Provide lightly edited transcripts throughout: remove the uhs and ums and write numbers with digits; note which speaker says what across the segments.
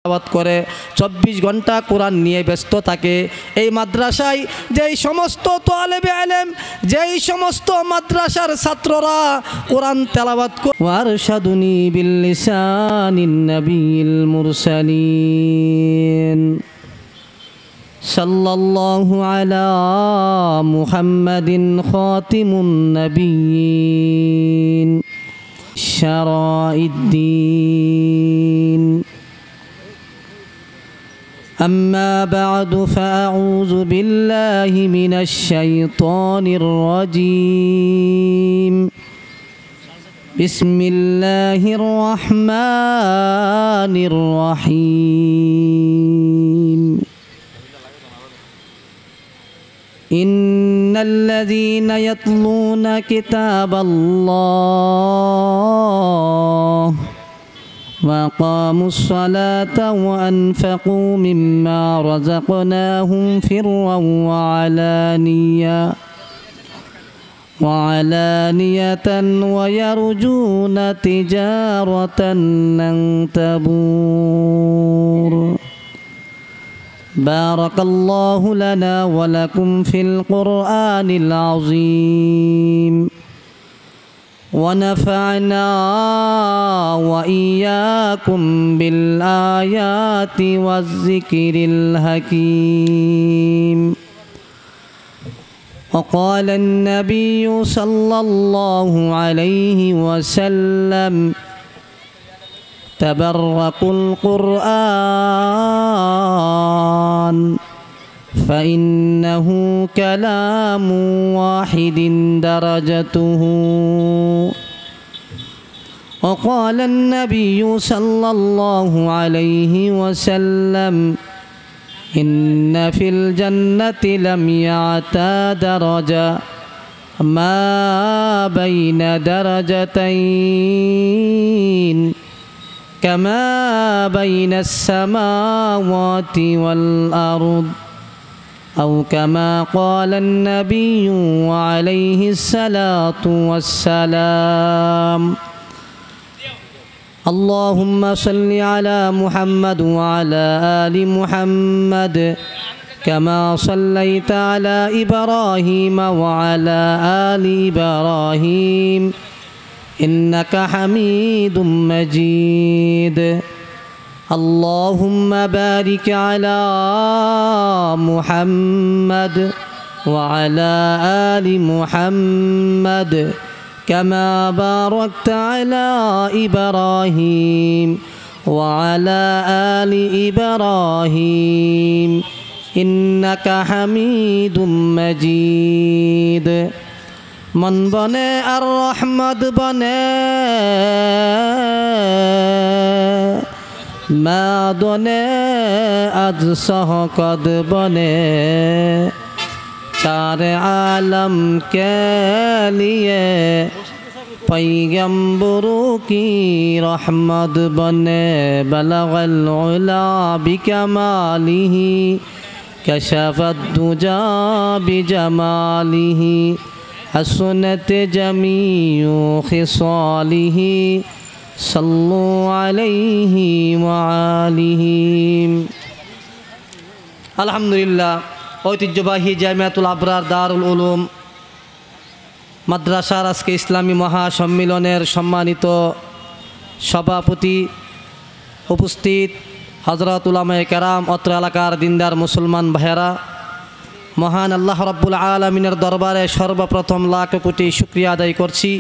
Speaker 1: তেলাওয়াত করে 24 ঘন্টা কোরআন নিয়ে ব্যস্ত থাকে। এই মাদ্রাসায় যেই সমস্ত তালেবে ইলম, যেই সমস্ত মাদ্রাসার ছাত্ররা কোরআন তেলাওয়াত করে ওয়ারশাদুনি বিল লিসানিন নবিয়িল মুরসালিন সাল্লাল্লাহু আলা মুহাম্মাদিন খাতিমুন নবিয়িন শারাঈদ্দীন। أما بعد فأعوذ بالله من الشيطان الرجيم. بسم الله الرحمن الرحيم. إن الذين يتلون كتاب الله وأقاموا الصلاة وأنفقوا مما رزقناهم سرا وعلانية ويرجون تجارة لن تبور. بارك الله لنا ولكم في القرآن العظيم ونفعنا وإياكم بالآيات والذكر الحكيم. وقال النبي صلى الله عليه وسلم تبركوا القرآن فإنه كلام واحد درجته. وقال النبي صلى الله عليه وسلم إن في الجنة لميعتا درجة ما بين درجتين كما بين السماوات والأرض أو كما قال النبي عليه الصلاة والسلام. اللهم صل على محمد وعلى آل محمد كما صليت على إبراهيم وعلى آل إبراهيم إنك حميد مجيد. اللهم بارك على محمد وعلى آل محمد كما باركت على إبراهيم وعلى آل إبراهيم إنك حميد مجيد. من بنے الرحمت بنے مادنے از سہقد بنے چار عالم کے لیے پیغمبروں کی رحمت بنے. بلغ العلا بکمالہ کشف الدجى بجمالہ حسنت جميع خصاله صلوا عليه وآله. আলহামদুলিল্লাহ, ঐতিহ্যবাহী জামিয়াতুল আবরার দারুল উলুম মাদ্রাসার আজকে ইসলামী মহাসম্মিলনের সম্মানিত সভাপতি, উপস্থিত হযরত উলামায়ে কেরাম, অত্র এলাকার দিনদার মুসলমান ভাইয়েরা, মহান আল্লাহ রাব্বুল আলামিনের দরবারে সর্বপ্রথম লাখ কোটি শুকরিয়া আদায় করছি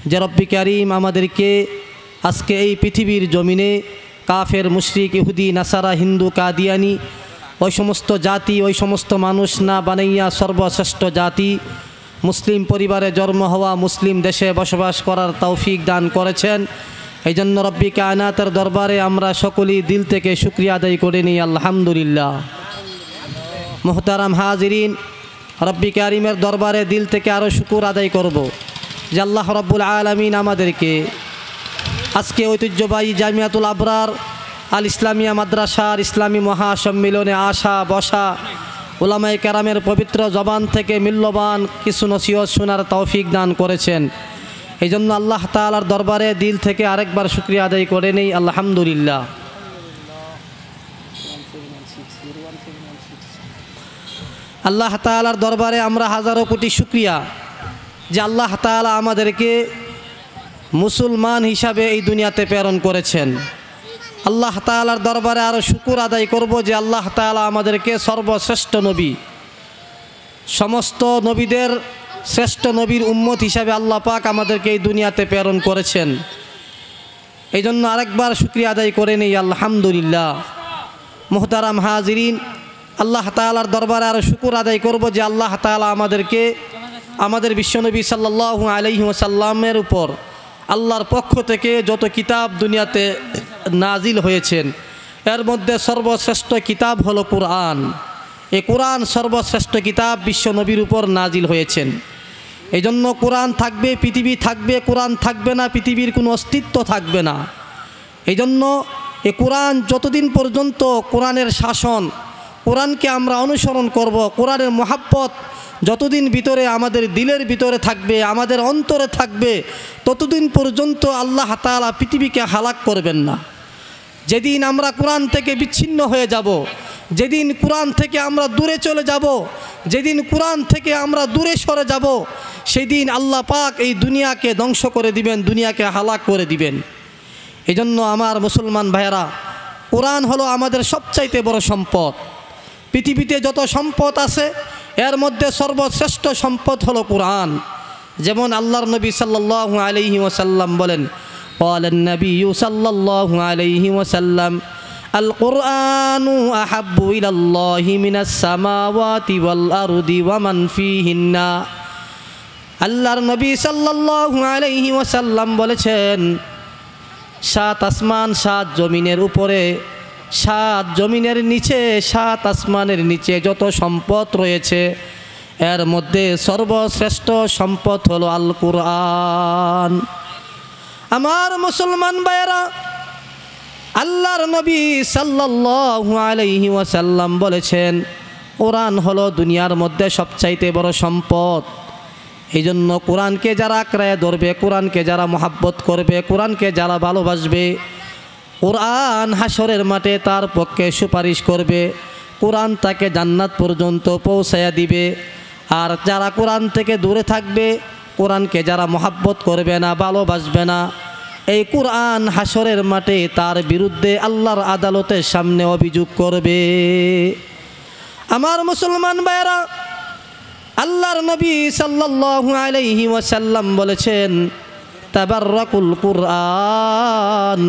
Speaker 1: যে রব্বি কারীম আমাদেরকে আজকে এই পৃথিবীর জমিনে কাফের, মুশরিক, ইহুদি, নাসারা, হিন্দু, কাদিয়ানি ওই সমস্ত জাতি, ওই সমস্ত মানুষ না বানাইয়া সর্বশ্রেষ্ঠ জাতি মুসলিম পরিবারে জন্ম হওয়া, মুসলিম দেশে বসবাস করার তৌফিক দান করেছেন। এই জন্য রব্বি কায়নাতের দরবারে আমরা সকলেই দিল থেকে শুকরিয়া আদায় করে নিই আলহামদুলিল্লাহ। মুহতারাম হাজিরিন, রব্বি কারিমের দরবারে দিল থেকে আরও শুকুর আদায় করব যে আল্লাহ রব্বুল আলামিন আমাদেরকে আজকে ঐতিহ্যবাহী জামিয়াতুল আবরার আল ইসলামিয়া মাদ্রাসার ইসলামী মহাসম্মিলনে আসা বসা, উলামায়ে কেরামের পবিত্র জবান থেকে মূল্যবান কিছু নসিহত শোনার তৌফিক দান করেছেন। এই জন্য আল্লাহ তাআলার দরবারে দিল থেকে আরেকবার শুকরিয়া আদায় করে নেই আলহামদুলিল্লাহ। আল্লাহ তাআলার দরবারে আমরা হাজারো কোটি শুকরিয়া যে আল্লাহ তাআলা আমাদেরকে মুসলমান হিসাবে এই দুনিয়াতে প্রেরণ করেছেন। আল্লাহ তাআলার দরবারে আরও শুকর আদায় করব যে আল্লাহ তাআলা আমাদেরকে সর্বশ্রেষ্ঠ নবী, সমস্ত নবীদের শ্রেষ্ঠ নবীর উম্মত হিসাবে আল্লাহ পাক আমাদেরকে এই দুনিয়াতে প্রেরণ করেছেন। এই জন্য আরেকবার শুকরিয়া আদায় করে নেই আলহামদুলিল্লাহ। মুহতারাম হাজিরিন, আল্লাহ তাআলার দরবারে আরও শুকর আদায় করব যে আল্লাহ তাআলা আমাদেরকে আমাদের বিশ্বনবী সাল্লাল্লাহু আলাইহি ওয়াসাল্লামের উপর আল্লাহর পক্ষ থেকে যত কিতাব দুনিয়াতে নাজিল হয়েছেন এর মধ্যে সর্বশ্রেষ্ঠ কিতাব হলো কুরআন। এই কুরআন সর্বশ্রেষ্ঠ কিতাব বিশ্বনবীর উপর নাজিল হয়েছেন। এই জন্য কোরআন থাকবে পৃথিবী থাকবে, কোরআন থাকবে না পৃথিবীর কোনো অস্তিত্ব থাকবে না। এই জন্য এই কোরআন যতদিন পর্যন্ত কোরআনের শাসন, কোরআনকে আমরা অনুসরণ করব, কোরআনের মহাব্বত যতদিন ভিতরে আমাদের দিলের ভিতরে থাকবে, আমাদের অন্তরে থাকবে, ততদিন পর্যন্ত আল্লাহ তাআলা পৃথিবীকে হালাক করবেন না। যেদিন আমরা কোরআন থেকে বিচ্ছিন্ন হয়ে যাব, যেদিন কোরআন থেকে আমরা দূরে চলে যাব, যেদিন কোরআন থেকে আমরা দূরে সরে যাব, সেদিন আল্লাহ পাক এই দুনিয়াকে ধ্বংস করে দিবেন, দুনিয়াকে হালাক করে দিবেন। এই জন্য আমার মুসলমান ভাইয়েরা, কোরআন হলো আমাদের সবচাইতে বড় সম্পদ। পৃথিবীতে যত সম্পদ আছে এর মধ্যে সর্বশ্রেষ্ঠ সম্পদ হলো কোরআন। যেমন আল্লাহর নবী সাল্লাল্লাহু আলাইহি ওয়াসাল্লাম বলেন, قال النبي صلى الله عليه وسلم القرآن أحب إلى الله من السماوات والأرض ومن فيهن। আল্লাহর নবী সাল্লাল্লাহু আলাইহি ওয়াসাল্লাম বলেছেন, 7 আসমান 7 জমিনের উপরে, 7 জমিনের নিচে, 7 আসমানের নিচে যত সম্পদ রয়েছে এর মধ্যে সর্বশ্রেষ্ঠ সম্পদ হলো আল কুরআন। আমার মুসলমান ভাইয়েরা, আল্লাহর নবী সাল্লাল্লাহু আলাইহি ওয়াসাল্লাম বলেছেন কোরআন হলো দুনিয়ার মধ্যে সবচাইতে বড় সম্পদ। এই জন্য কোরআনকে যারা আঁকড়ায় ধরবে, কোরআনকে যারা মহাব্বত করবে, কোরআনকে যারা ভালোবাসবে, কোরআন হাসরের মাঠে তার পক্ষে সুপারিশ করবে, কোরআন তাকে জান্নাত পর্যন্ত পৌঁছায়া দিবে। আর যারা কোরআন থেকে দূরে থাকবে, কোরআনকে যারা মহাব্বত করবে না, ভালোবাসবে না, এই কোরআন হাসরের মাঠে তার বিরুদ্ধে আল্লাহর আদালতের সামনে অভিযোগ করবে। আমার মুসলমান ভাইয়েরা, আল্লাহর নবী সাল্লাল্লাহু আলাইহি ওয়াসাল্লাম বলেছেন, তাবাররাকুল কুরআন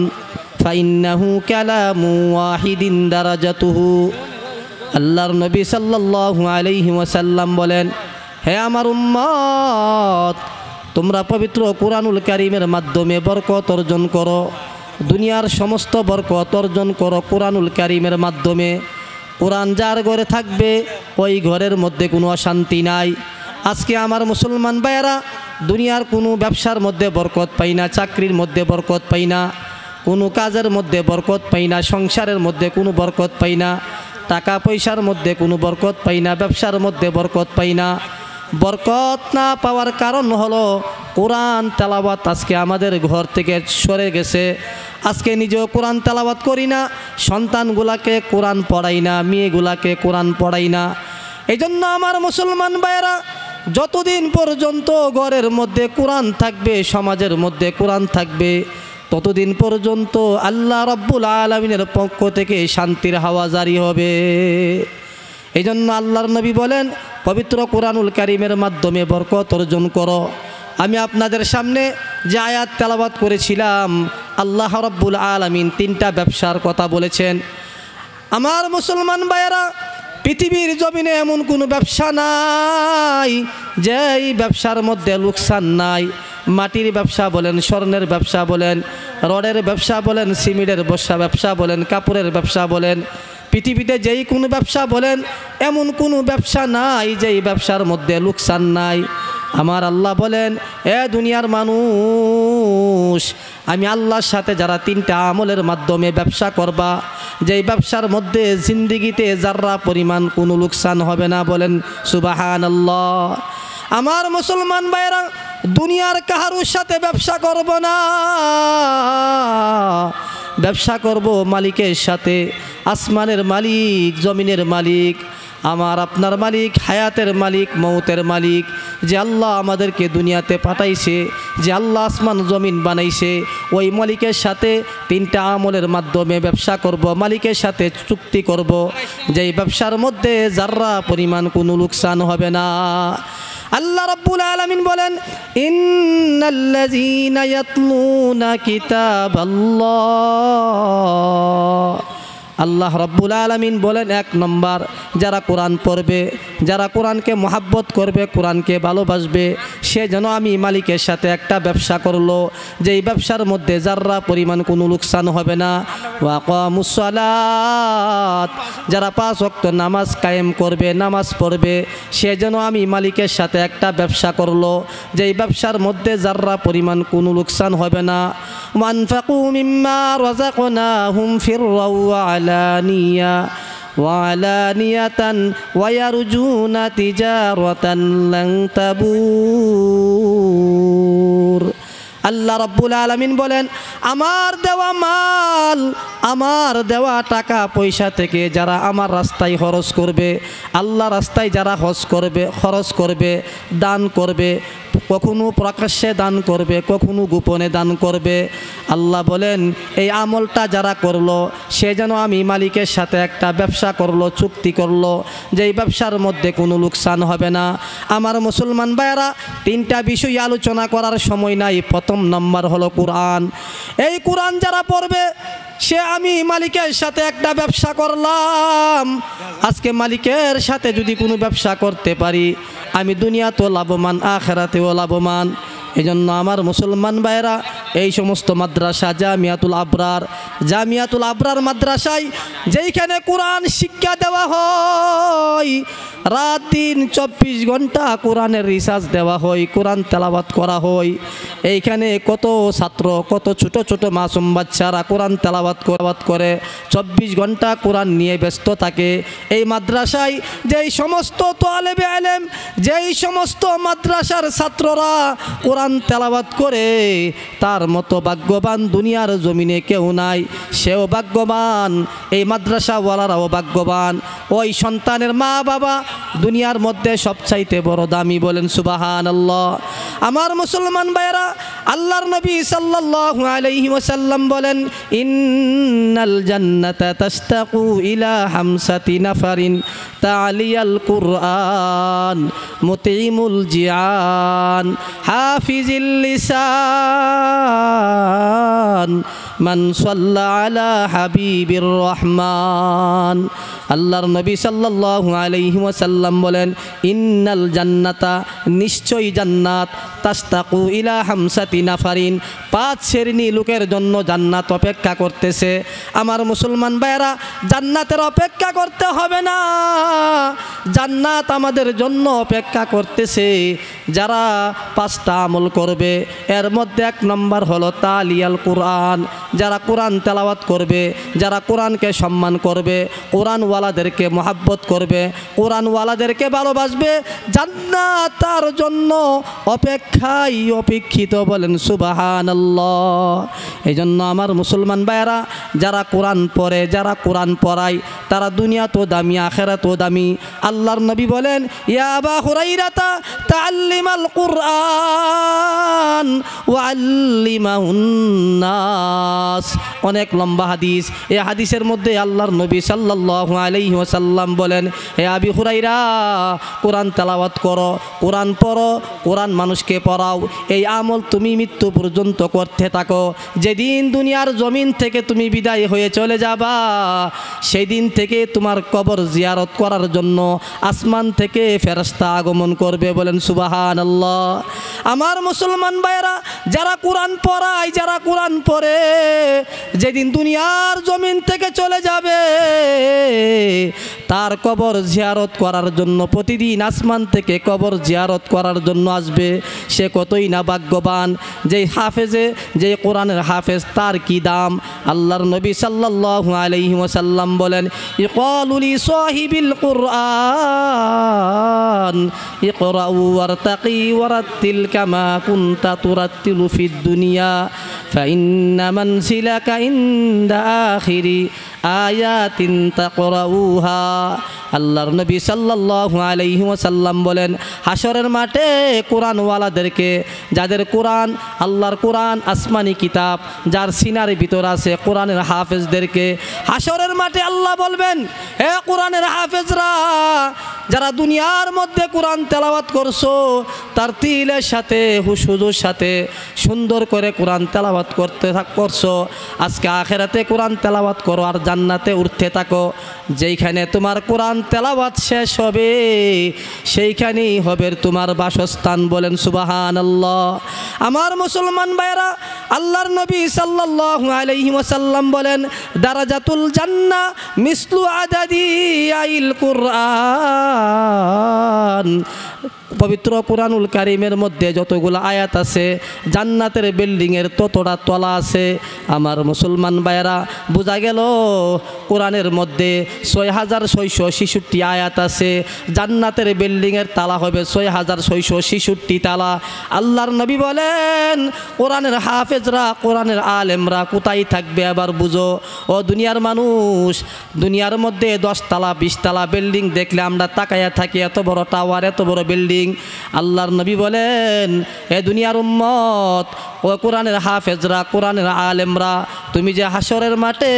Speaker 1: ফাইন্নাহু কালামু ওয়াহিদিন দারাজাতুহু। আল্লাহর নবী সাল্লাল্লাহু আলাইহি ওয়াসাল্লাম বলেন, হে আমার উম্মত, তোমরা পবিত্র কুরআনুল কারীমের মাধ্যমে বরকত অর্জন করো, দুনিয়ার সমস্ত বরকত অর্জন করো কুরআনুল কারীমের মাধ্যমে। কোরআন যার ঘরে থাকবে ওই ঘরের মধ্যে কোনো অশান্তি নাই। আজকে আমার মুসলমান ভাইয়েরা দুনিয়ার কোনো ব্যবসার মধ্যে বরকত পাই না, চাকরির মধ্যে বরকত পাই না, কোনো কাজের মধ্যে বরকত পাই না, সংসারের মধ্যে কোনো বরকত পাই না, টাকা পয়সার মধ্যে কোনো বরকত পাই না, ব্যবসার মধ্যে বরকত পাই না। বরকত না পাওয়ার কারণ হলো কোরআন তেলাওয়াত আজকে আমাদের ঘর থেকে সরে গেছে। আজকে নিজেও কোরআন তেলাওয়াত করি না, সন্তানগুলাকে কোরআন পড়াই না, মেয়েগুলাকে কোরআন পড়াই না। এই জন্য আমার মুসলমান ভাইয়েরা, যতদিন পর্যন্ত ঘরের মধ্যে কোরআন থাকবে, সমাজের মধ্যে কোরআন থাকবে, ততদিন পর্যন্ত আল্লাহ রাব্বুল আলামিনের পক্ষ থেকে শান্তির হাওয়া জারি হবে। এই জন্য আল্লাহর নবী বলেন, পবিত্র কুরআনুল কারীমের মাধ্যমে বরকত অর্জন করো। আমি আপনাদের সামনে যে আয়াত তেলাওয়াত করেছিলাম, আল্লাহ রাব্বুল আলামিন 3টা ব্যবসার কথা বলেছেন। আমার মুসলমান ভাইয়েরা, পৃথিবীর জমিনে এমন কোনো ব্যবসা নাই যেই ব্যবসার মধ্যে লোকসান নাই। মাটির ব্যবসা বলেন, স্বর্ণের ব্যবসা বলেন, রডের ব্যবসা বলেন, সিমেন্টের ব্যবসা বলেন, কাপড়ের ব্যবসা বলেন, পৃথিবীতে যেই কোনো ব্যবসা বলেন, এমন কোনো ব্যবসা নাই যেই ব্যবসার মধ্যে লোকসান নাই। আমার আল্লাহ বলেন, এ দুনিয়ার মানুষ, আমি আল্লাহর সাথে যারা 3টা আমলের মাধ্যমে ব্যবসা করবা, যেই ব্যবসার মধ্যে জিন্দিগিতে যারা পরিমাণ কোনো লোকসান হবে না, বলেন সুবহানাল্লাহ। আমার মুসলমান ভাইরা, দুনিয়ার কাহারুর সাথে ব্যবসা করব না, ব্যবসা করব মালিকের সাথে। আসমানের মালিক, জমিনের মালিক, আমার আপনার মালিক, হায়াতের মালিক, মৌতের মালিক, যে আল্লাহ আমাদেরকে দুনিয়াতে পাঠাইছে, যে আল্লাহ আসমান জমিন বানাইছে, ওই মালিকের সাথে তিনটা আমলের মাধ্যমে ব্যবসা করব, মালিকের সাথে চুক্তি করব, যেই ব্যবসার মধ্যে যাররা পরিমাণ কোনো লোকসান হবে না। আল্লাহ রাব্বুল আলামিন বলেন, ইন্নাল্লাযীনা ইয়াতলুনা কিতাবাল্লাহ। আল্লাহ রাব্বুল আলামিন বলেন, এক নম্বর যারা কোরআন পড়বে, যারা কোরআনকে মহাব্বত করবে, কোরআনকে ভালোবাসবে, সে যেন আমি মালিকের সাথে একটা ব্যবসা করলো, যেই ব্যবসার মধ্যে যাররা পরিমাণ কোনো লোকসান হবে না। ওয়া আকামুস সালাত, যারা 5 ওয়াক্ত নামাজ কায়েম করবে, নামাজ পড়বে, সে যেন আমি মালিকের সাথে একটা ব্যবসা করলো, যেই ব্যবসার মধ্যে যাররা পরিমাণ কোনো লোকসান হবে না। ওয়ানফাকু মিম্মা রাযাকনাহুম ফিররাও ওয়া আলানিয়াতান ওয়া ইয়ারজুনা তিজারাতান লান তাবুর। আল্লাহ রাব্বুল আলামিন বলেন, আমার দেওয়া মাল, আমার দেওয়া টাকা পয়সা থেকে যারা আমার রাস্তায় খরচ করবে, আল্লাহ রাস্তায় যারা খরচ করবে, দান করবে, কখনো প্রকাশ্যে দান করবে, কখনো গোপনে দান করবে, আল্লাহ বলেন এই আমলটা যারা করলো, সে যেন আমি মালিকের সাথে একটা ব্যবসা করলো, চুক্তি করলো, যে এই ব্যবসার মধ্যে কোনো লোকসান হবে না। আমার মুসলমান ভাইয়েরা, তিনটা বিষয় আলোচনা করার সময় নাই। প্রথম নম্বর হলো কোরআন। এই কোরআন যারা পড়বে, সে আমি মালিকের সাথে একটা ব্যবসা করলাম। আজকে মালিকের সাথে যদি কোনো ব্যবসা করতে পারি, আমি দুনিয়াতেও লাভবান, আখিরাতেও লাভবান। এই জন্য আমার মুসলমান ভাইয়েরা, এই সমস্ত মাদ্রাসা, জামিয়াতুল আবরার মাদ্রাসায় যেইখানে কোরআন শিক্ষা দেওয়া হয়, রাত দিন 24 ঘন্টা কোরআনের রিসার্চ দেওয়া হয়, কোরআন তেলাওয়াত করা হয়। এইখানে কত ছাত্র, কত ছোট ছোট মাসুম বাচ্চারা কোরআন তেলাওয়াত করে 24 ঘন্টা কোরআন নিয়ে ব্যস্ত থাকে। এই মাদ্রাসায় যেই সমস্ত তালেবে ইলম, যেই সমস্ত মাদ্রাসার ছাত্ররা কোরআন তেলাওয়াত করে, তার মতো ভাগ্যবান দুনিয়ার জমিনে কেউ নাই। সেও ভাগ্যবান, এই মাদ্রাসাওয়ালারাও ভাগ্যবান। ওই সন্তানের মা বাবা দুনিয়ার মধ্যে সবচাইতে বড় দামি, বলেন সুবহানাল্লাহ। আমার মুসলমান ভাইরা, আল্লাহর নবী সাল্লাল্লাহু আলাইহি ওয়াসাল্লাম বলেন, ইন্নাল জান্নাতা তাশতাকু ইলা হামসাতি নাফারিন তালিয়াল কুরআন মুতিমুল জিয়ান হাফিজিল লিসান মান সাল্লা আলা হাবিবির রহমান। আল্লাহর নবী সাল্লাল্লাহু আলাইহি ওয়াসাল্লাম বলেন, ইন্নাল জান্নাতা, নিশ্চয়ই জান্নাত, তাশতাকু ইলা হামসাতি নাফারিন, 5 শ্রেণী লোকের জন্য জান্নাত অপেক্ষা করতেছে। আমার মুসলমান ভাইরা, জান্নাতের অপেক্ষা করতে হবে না, জান্নাত আমাদের জন্য অপেক্ষা করতেছে যারা 5টা আমল করবে। এর মধ্যে 1 নম্বর হলো তালিয়াল কুরআন, যারা কোরআন তেলাওয়াত করবে, যারা কোরআনকে সম্মান করবে, কোরআনওয়ালাদেরকে মহাব্বত করবে, কোরআনওয়ালাদেরকে ভালোবাসবে, জান্নাত তার জন্য অপেক্ষিত, বলেন সুবহানাল্লাহ। এই জন্য আমার মুসলমান ভাইয়েরা, যারা কোরআন পড়ে, যারা কোরআন পড়ায়, তারা দুনিয়াতেও দামি, আখিরাতেও দামি। আল্লাহর নবী বলেন, ইয়া আবা হুরাইরাতা তাআল্লিমাল কুরআন ওয়া আল্লিমাহুন নাস। অনেক লম্বা হাদিস। এই হাদিসের মধ্যে আল্লাহর নবী সাল্লাল্লাহু আলাইহি ওয়াসাল্লাম বলেন, হে আবি হুরাইরা, কোরআন তেলাওয়াত করো, কোরআন পড়ো, কোরআন মানুষকে পড়াও। এই আমল তুমি মৃত্যু পর্যন্ত করতে থাকো। যেদিন দুনিয়ার জমিন থেকে তুমি বিদায় হয়ে চলে যাবা, সেই দিন থেকে তোমার কবর জিয়ারত করার জন্য আসমান থেকে ফেরেশতা আগমন করবে, বলেন সুবহানাল্লাহ। আমার মুসলমান ভাইরা, যারা কোরআন পড়ায়, যারা কোরআন পড়ে, যেদিন দুনিয়ার জমিন থেকে চলে যাবে, তার কবর জিয়ারত করার জন্য প্রতিদিন আসমান থেকে কবর জিয়ারত করার জন্য আসবে। সে কতই না ভাগ্যবান। যেই হাফেজে, যেই কোরআনের হাফেজ, তার কি দাম। আল্লাহর নবী সাল্লাল্লাহু আলাইহি ওয়াসাল্লাম বলেন, ইকালু লি সাহিবিল কুরআন ইকরাউ ওয়ারতাকি ওয়ারাত্তিল কামা কুনতা তুরাত্তিলু ফিদ দুনিয়া ফাইন্না মানসিলাকা ইনদা আখিরি আয়াতিন তাকরাউহা। আল্লাহর নবী সাল্লাল্লাহু আলাইহি ওয়াসাল্লাম বলেন, হাসরের মাঠে কোরআনওয়ালাদেরকে, যাদের কোরআন, আল্লাহর কোরআন আসমানি কিতাব, যার সিনার ভিতর আছে, কোরআনের হাফেজদেরকে হাসরের মাঠে আল্লাহ বলবেন, হে কোরআনের হাফেজরা, যারা দুনিয়ার মধ্যে কোরআন তেলাওয়াত করছো, তারতিলের সাথে হুজুর সাথে সুন্দর করে কোরআন তেলাওয়াত করছো, আজকে আখেরাতে কোরআন তেলাওয়াত করো আর জান্নাতে উঠতে থাকো। যেইখানে তোমার কোরআন তেলাওয়াত শেষ হবে সেইখানেই হবে তোমার বাসস্থান। বলেন সুবহানাল্লাহ। আমার মুসলমান ভাইরা, আল্লাহর নবী সাল্লাল্লাহু আলাইহি ওয়াসাল্লাম বলেন, দারাজাতুল জান্নাহ মিসলু আদাদি আইল কুরআন। পবিত্র কোরআনুল কারিমের মধ্যে যতগুলো আয়াত আছে, জান্নাতের বিল্ডিংয়ের ততটা তলা আছে। আমার মুসলমান ভাইয়েরা, বোঝা গেল কোরআনের মধ্যে ৬৬৬৬ আয়াত আছে। জান্নাতের বিল্ডিংয়ের তালা হবে ৬৬৬৬ তালা। আল্লাহর নবী বলেন, কোরআনের হাফেজরা, কোরআনের আলেমরা কোথায় থাকবে এবার বুঝো। ও দুনিয়ার মানুষ, দুনিয়ার মধ্যে ১০ তালা ২০ তালা বিল্ডিং দেখলে আমরা তাকায়া থাকি, এত বড় টাওয়ার, এত বড় বিল্ডিং। আল্লাহর নবী বলেন, এ দুনিয়ার উম্মত, ও কোরআনের হাফেজরা, কোরআনের আলেমরা, তুমি যে হাসরের মাঠে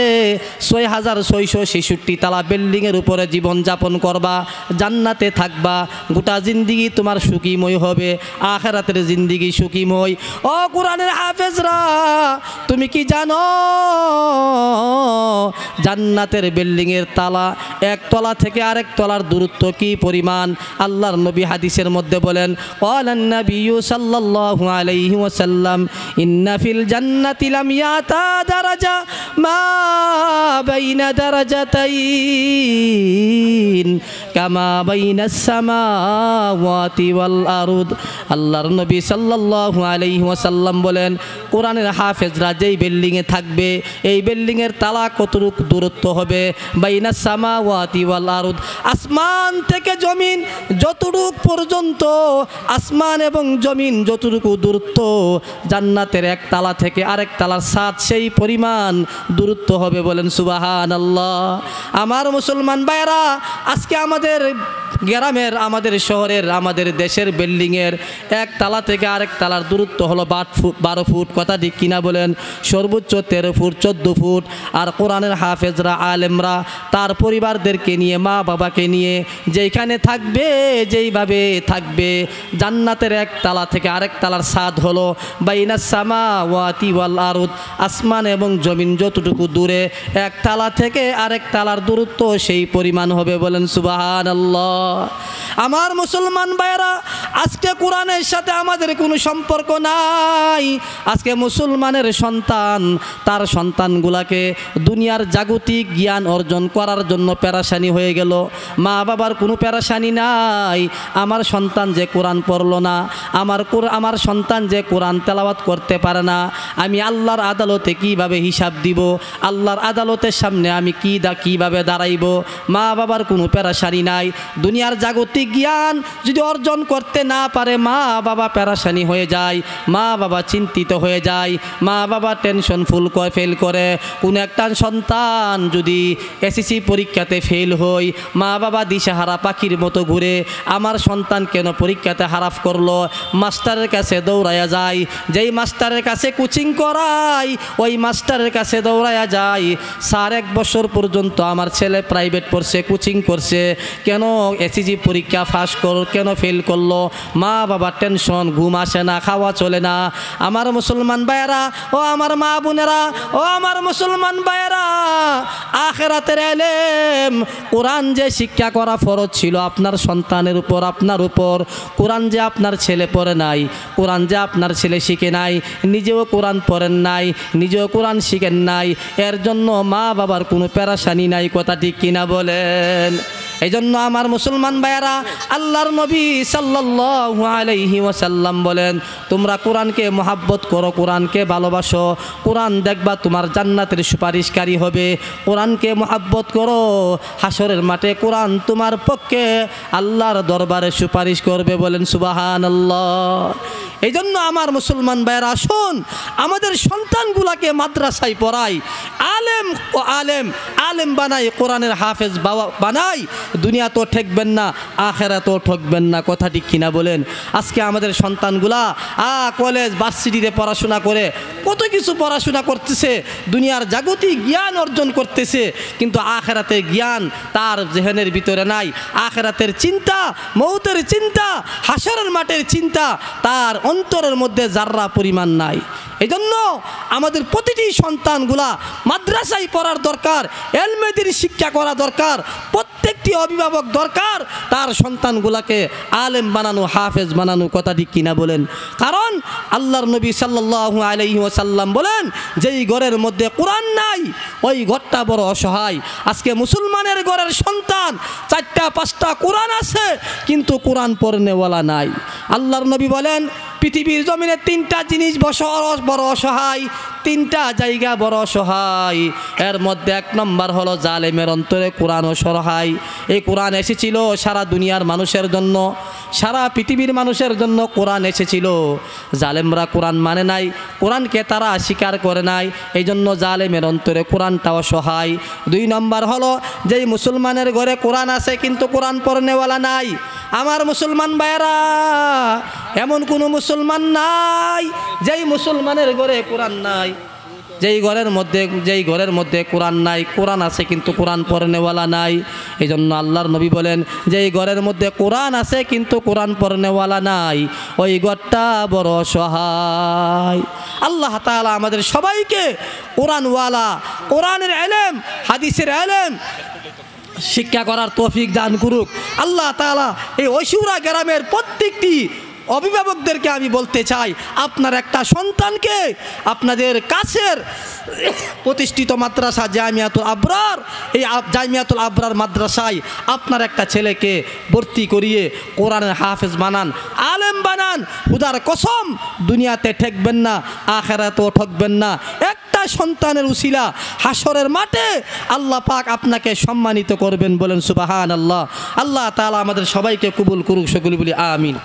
Speaker 1: ৬৬৬৬ তালা বিল্ডিংয়ের উপরে জীবন যাপন করবা, জান্নাতে থাকবা, গোটা জিন্দিগি তোমার সুখীময় হবে, আখিরাতের জিন্দিগি সুখীময়। ও কোরআনের হাফেজরা, তুমি কি জানো জান্নাতের বিল্ডিংয়ের তালা, এক তলা থেকে আরেক তলার দূরত্ব কি পরিমাণ? আল্লাহর নবী হাদিসের মধ্যে বলেন, ক্বালান নাবিয়্যু সাল্লাল্লাহু আলাইহি ওয়াসাল্লাম, ইন্না ফিল জান্নাতি লাম ইয়াতা দারাজা মা বাইনা দারাজাতাইন কামা বাইনাস সামাওয়াতি ওয়াল আরদ। আল্লাহর নবী সাল্লাল্লাহু আলাইহি ওয়াসাল্লাম বলেন, কোরআনের হাফেজরা যেই বিল্ডিংয়ে থাকবে, এই বিল্ডিংয়ের তালা কতটুকু দূরত্ব হবে? বাইনাস সামাওয়াতি ওয়াল আরদ, আসমান থেকে জমিন যতটুকু পর্যন্ত, আসমান এবং জমিন যতটুকু দূরত্ব, জান্নাতের এক তালা থেকে আরেক তালার সাথ সেই পরিমাণ দূরত্ব হবে। বলেন সুবহানাল্লাহ। আমার মুসলমান ভাইরা, আজকে আমাদের গ্রামের, আমাদের শহরের, আমাদের দেশের বিল্ডিংয়ের এক তালা থেকে আরেক তালার দূরত্ব হলো 12 ফুট। কথা ঠিক কিনা বলেন? সর্বোচ্চ 13 ফুট, 14 ফুট। আর কোরআনের হাফেজরা, আলেমরা তার পরিবারদেরকে নিয়ে, মা বাবাকে নিয়ে যেইখানে থাকবে, যেইভাবে থাকবে, জান্নাতের এক তালা থেকে আরেক তালার ছাদ হলো বাইনাস সামাওয়াতি ওয়াল আরদ, আসমান এবং জমিন যতটুকু দূরে, এক তালা থেকে আরেক তালার দূরত্ব সেই পরিমাণ হবে। বলেন সুবহানাল্লাহ। আমার মুসলমান ভাইরা, আজকে কোরআনের সাথে আমাদের কোনো সম্পর্ক নাই। আজকে মুসলমানের সন্তান তার সন্তানগুলাকে দুনিয়ার জাগতিক জ্ঞান অর্জন করার জন্য পেরেশানি হয়ে গেল। মা বাবার কোনো পেরেশানি নাই, আমার সন্তান যে কোরআন পড়লো না, আমার সন্তান যে কোরআন তেলাওয়াত করতে পারে না, আমি আল্লাহর আদালতে কিভাবে হিসাব দিব? আল্লাহর আদালতের সামনে আমি কিভাবে দাঁড়াইব? মা বাবার কোনো পেরেশানি নাই। দুনিয়ার জাগতিক জ্ঞান যদি অর্জন করতে না পারে, মা বাবা পেরেশানি হয়ে যায়, মা বাবা চিন্তিত হয়ে যায়, মা বাবা টেনশন ফেল করে। কোনো একটা সন্তান যদি এসএসসি পরীক্ষাতে ফেল হয়, মা বাবা দিশেহারা পাখির মতো ঘুরে, আমার সন্তান কেন পরীক্ষাতে হারাফ করলো? মাস্টারের কাছে দৌড়ায়া যায়, যেই মাস্টারের কাছে কোচিং করায় ওই মাস্টারের কাছে দৌড়ায়া যায়, স্যার 1 বছর পর্যন্ত আমার ছেলে প্রাইভেট পড়ছে, কোচিং করছে, কেন এসএসসি পরীক্ষা ফাঁস কেন ফেল করলো? মা বাবা টেনশন, ঘুম আসে না, খাওয়া চলে না। আমার মুসলমান ভাইয়েরা, ও আমার মা বোনেরা, ও আমার মুসলমান ভাইয়েরা, আখিরাতের ইলম, কোরআন যে শিক্ষা করা ফরজ ছিল আপনার সন্তানের উপর, আপনার উপর, কোরআন যে আপনার ছেলে পড়ে নাই, কোরআন যে আপনার ছেলে শিখে নাই, নিজেও কোরআন পড়েন নাই, নিজেও কোরআন শিখেন নাই, এর জন্য মা বাবার কোনো পেরেশানি নাই। কথা ঠিক কিনা বলেন? এই জন্য আমার মুসলমান ভাইয়েরা, আল্লাহর নবী সাল্লাল্লাহু আলাইহি ওয়াসাল্লাম বলেন, তোমরা কোরআনকে মহাব্বত করো, কোরআনকে ভালোবাসো, কোরআন দেখবা তোমার জান্নাতের সুপারিশকারী হবে। কোরআনকে মহাব্বত করো, হাসরের মাঠে কোরআন তোমার পক্ষে আল্লাহর দরবারে সুপারিশ করবে। বলেন সুবহানাল্লাহ। এই জন্য আমার মুসলমান ভাইয়েরা আসুন আমাদের সন্তানগুলাকে মাদ্রাসায় পড়াই, আলেম ও আলেম বানাই, কোরআনের হাফেজ বানাই। দুনিয়া তো ঠকবেন না, আখেরাতেও ঠকবেন না, কথা ঠিক কিনা বলেন? আজকে আমাদের সন্তানগুলা কলেজ ভার্সিটিতে পড়াশোনা করে কত কিছু পড়াশোনা করতেছে, দুনিয়ার জাগতিক জ্ঞান অর্জন করতেছে, কিন্তু আখেরাতের জ্ঞান তার জেহেনের ভিতরে নাই। আখেরাতের চিন্তা, মৌতের চিন্তা, হাসরের মাঠের চিন্তা তার অন্তরের মধ্যে যার্রা পরিমাণ নাই। এই জন্য আমাদের প্রতিটি সন্তানগুলা মাদ্রাসায় পড়ার দরকার, এলমেদির শিক্ষা করা দরকার। প্রত্যেকটি অভিভাবক দরকার তার সন্তানগুলাকে আলেম বানানো, হাফেজ বানানো, কথা ঠিক কিনা বলেন? কারণ আল্লাহর নবী সাল্লাল্লাহু আলাইহি ওয়াসাল্লাম বলেন, যেই ঘরের মধ্যে কোরআন নাই ওই ঘরটা বড় অসহায়। আজকে মুসলমানের ঘরের সন্তান 4টা-5টা কোরআন আছে কিন্তু কোরআন পড়নেওয়ালা নাই। আল্লাহর নবী বলেন, পৃথিবীর জমিনে 3টা জিনিস বড় অসহায়, 3টা জায়গা বড় অসহায়। এর মধ্যে 1 নম্বর হলো জালেমের অন্তরে কোরআন অসহায়। এই কোরআন এসেছিল সারা দুনিয়ার মানুষের জন্য, সারা পৃথিবীর মানুষের জন্য কোরআন এসেছিল। জালেমরা কোরআন মানে নাই, কোরআনকে তারা স্বীকার করে নাই, এই জন্য জালেমের অন্তরে কোরআনটা অসহায়। 2 নম্বর হলো যেই মুসলমানের ঘরে কোরআন আছে কিন্তু কোরআন পড়নেওয়ালা নাই। আমার মুসলমান ভাইয়েরা, এমন কোনো মুসলমান নাই যেই মুসলমানের ঘরে কোরআন নাই, যেই ঘরের মধ্যে কোরআন নাই, কোরআন আছে কিন্তু কোরআন পড়নেওয়ালা নাই। এই জন্য আল্লাহর নবী বলেন, যেই ঘরের মধ্যে কোরআন আছে কিন্তু কোরআন পড়নেওয়ালা নাই ওই ঘরটা বড় অসহায়। আল্লাহ তাআলা আমাদের সবাইকে কোরআনওয়ালা, কোরআনের ইলম, হাদিসের ইলম শিক্ষা করার তৌফিক দান করুক আল্লাহ তাআলা। এই ঐশুরা গ্রামের প্রত্যেকটি অভিভাবকদেরকে আমি বলতে চাই, আপনার একটা সন্তানকে আপনাদের কাছের প্রতিষ্ঠিত মাদ্রাসা জামিয়াতুল আবরার, এই জামিয়াতুল আবরার মাদ্রাসায় আপনার একটা ছেলেকে ভর্তি করিয়ে কোরআনের হাফেজ বানান, আলেম বানান। খুদার কসম দুনিয়াতে ঠকবেন না, আখেরাতেও ঠকবেন না। একটা সন্তানের উসিলা হাসরের মাঠে আল্লাহ পাক আপনাকে সম্মানিত করবেন, বলেন সুবহানাল্লাহ। আল্লাহ তাআলা আমাদের সবাইকে কবুল করুক, সকলে বলি আমিন।